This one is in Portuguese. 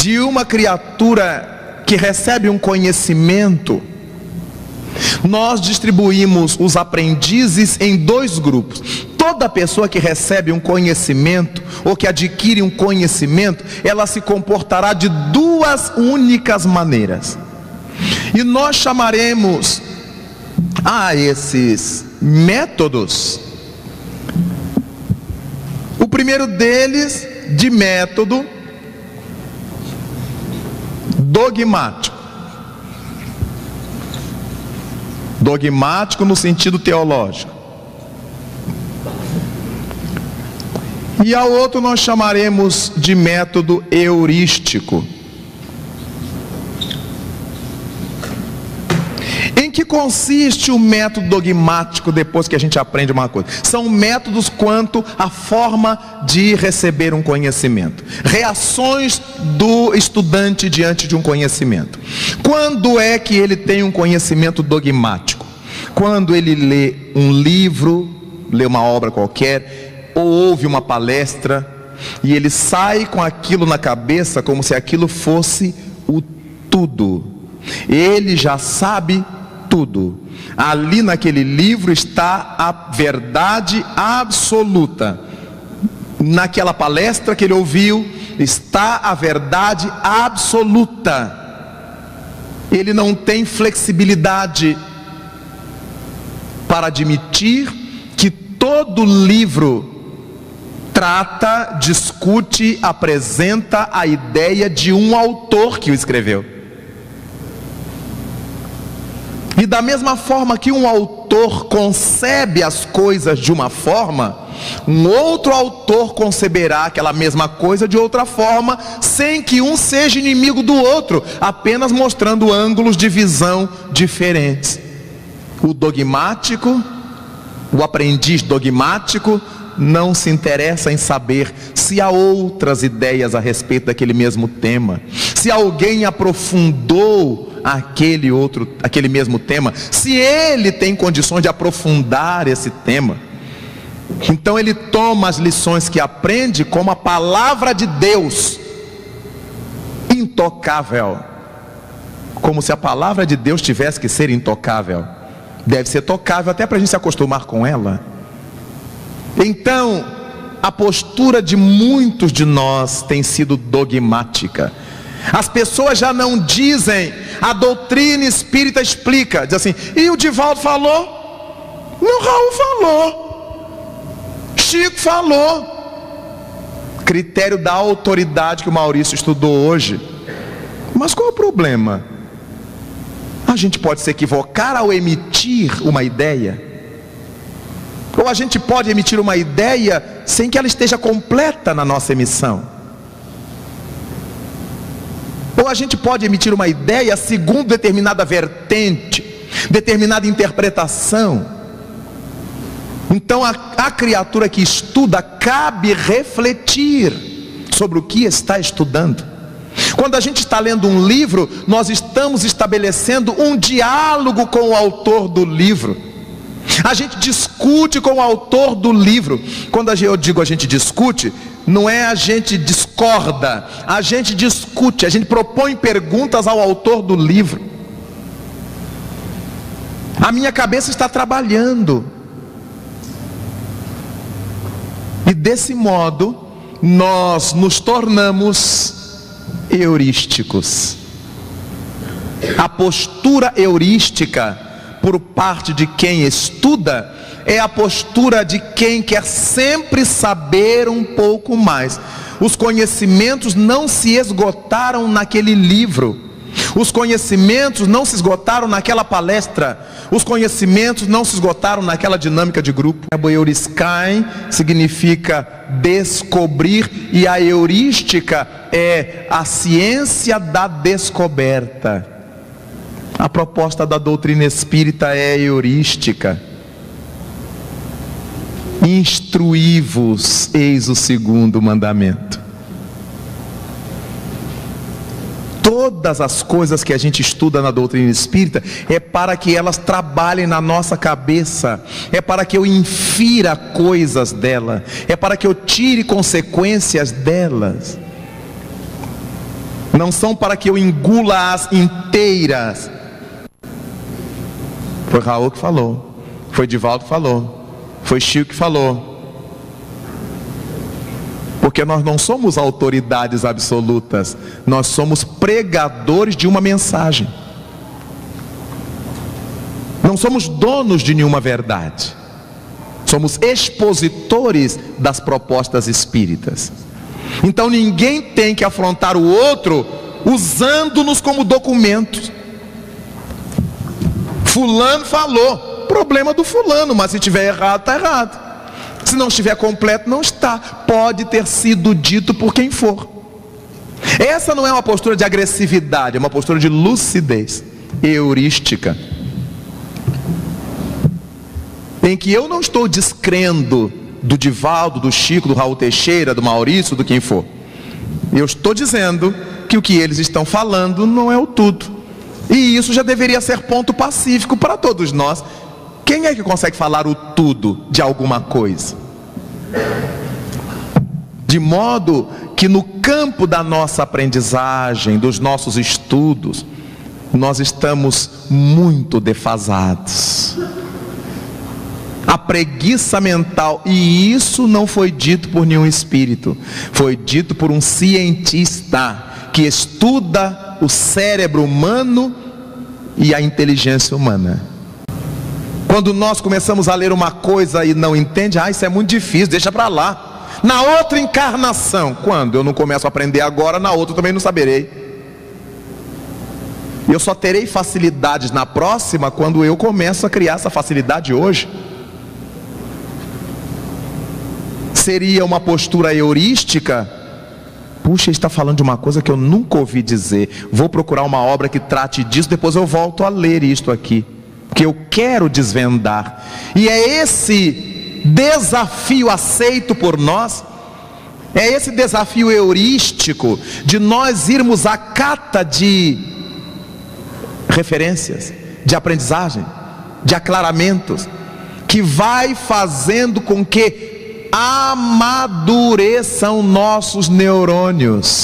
de uma criatura que recebe um conhecimento, nós distribuímos os aprendizes em dois grupos. Toda pessoa que recebe um conhecimento, ou que adquire um conhecimento, ela se comportará de duas únicas maneiras. E nós chamaremos a esses métodos, o primeiro deles de método dogmático. Dogmático no sentido teológico. E ao outro nós chamaremos de método heurístico. Em que consiste o método dogmático depois que a gente aprende uma coisa? São métodos quanto à forma de receber um conhecimento. Reações do estudante diante de um conhecimento. Quando é que ele tem um conhecimento dogmático? Quando ele lê um livro, lê uma obra qualquer, ou ouve uma palestra, e ele sai com aquilo na cabeça como se aquilo fosse o tudo. Ele já sabe tudo. Ali naquele livro está a verdade absoluta. Naquela palestra que ele ouviu está a verdade absoluta. Ele não tem flexibilidade para admitir que todo livro trata, discute, apresenta a ideia de um autor que o escreveu. E da mesma forma que um autor concebe as coisas de uma forma, um outro autor conceberá aquela mesma coisa de outra forma, sem que um seja inimigo do outro, apenas mostrando ângulos de visão diferentes. O dogmático, o aprendiz dogmático, não se interessa em saber se há outras ideias a respeito daquele mesmo tema, se alguém aprofundou aquele mesmo tema, se ele tem condições de aprofundar esse tema. Então ele toma as lições que aprende como a palavra de Deus, intocável, como se a palavra de Deus tivesse que ser intocável. Deve ser tocável até para a gente se acostumar com ela. Então, a postura de muitos de nós tem sido dogmática. As pessoas já não dizem, a doutrina espírita explica, diz assim, e o Divaldo falou? Não, Raul falou, Chico falou. Critério da autoridade que o Maurício estudou hoje. Mas qual é o problema? A gente pode se equivocar ao emitir uma ideia, ou a gente pode emitir uma ideia sem que ela esteja completa na nossa emissão, ou a gente pode emitir uma ideia segundo determinada vertente, determinada interpretação. Então a criatura que estuda, cabe refletir sobre o que está estudando. Quando a gente está lendo um livro, nós estamos estabelecendo um diálogo com o autor do livro. A gente discute com o autor do livro. Quando eu digo a gente discute, não é a gente discorda, a gente discute, a gente propõe perguntas ao autor do livro. A minha cabeça está trabalhando. E desse modo, nós nos tornamos heurísticos. A postura heurística por parte de quem estuda é a postura de quem quer sempre saber um pouco mais. Os conhecimentos não se esgotaram naquele livro, os conhecimentos não se esgotaram naquela palestra, os conhecimentos não se esgotaram naquela dinâmica de grupo. O euriskai significa descobrir, e a heurística é a ciência da descoberta. A proposta da doutrina espírita é heurística. Instruí-vos, eis o segundo mandamento. Todas as coisas que a gente estuda na doutrina espírita é para que elas trabalhem na nossa cabeça, é para que eu infira coisas dela, é para que eu tire consequências delas. não são para que eu engula-as inteiras. Foi Raul que falou, foi Divaldo que falou, foi Chico que falou. Porque nós não somos autoridades absolutas, nós somos pregadores de uma mensagem. Não somos donos de nenhuma verdade. Somos expositores das propostas espíritas. Então ninguém tem que afrontar o outro usando-nos como documentos. Fulano falou, problema do fulano, mas se estiver errado, está errado. Se não estiver completo, não está. Pode ter sido dito por quem for. Essa não é uma postura de agressividade, é uma postura de lucidez heurística, em que eu não estou descrendo do Divaldo, do Chico, do Raul Teixeira, do Maurício, do quem for. Eu estou dizendo que o que eles estão falando não é o tudo. E isso já deveria ser ponto pacífico para todos nós. Quem é que consegue falar o tudo de alguma coisa? De modo que no campo da nossa aprendizagem, dos nossos estudos, nós estamos muito defasados. A preguiça mental, e isso não foi dito por nenhum espírito, foi dito por um cientista que estuda o cérebro humano e a inteligência humana. Quando nós começamos a ler uma coisa e não entende, isso é muito difícil, deixa para lá. Na outra encarnação, quando eu não começo a aprender agora, na outra eu também não saberei. Eu só terei facilidades na próxima quando eu começo a criar essa facilidade hoje. Seria uma postura heurística? Puxa, ele está falando de uma coisa que eu nunca ouvi dizer. Vou procurar uma obra que trate disso, depois eu volto a ler isto aqui, que eu quero desvendar. E é esse desafio aceito por nós, é esse desafio heurístico de nós irmos à cata de referências, de aprendizagem, de aclaramentos, que vai fazendo com que amadureçam nossos neurônios.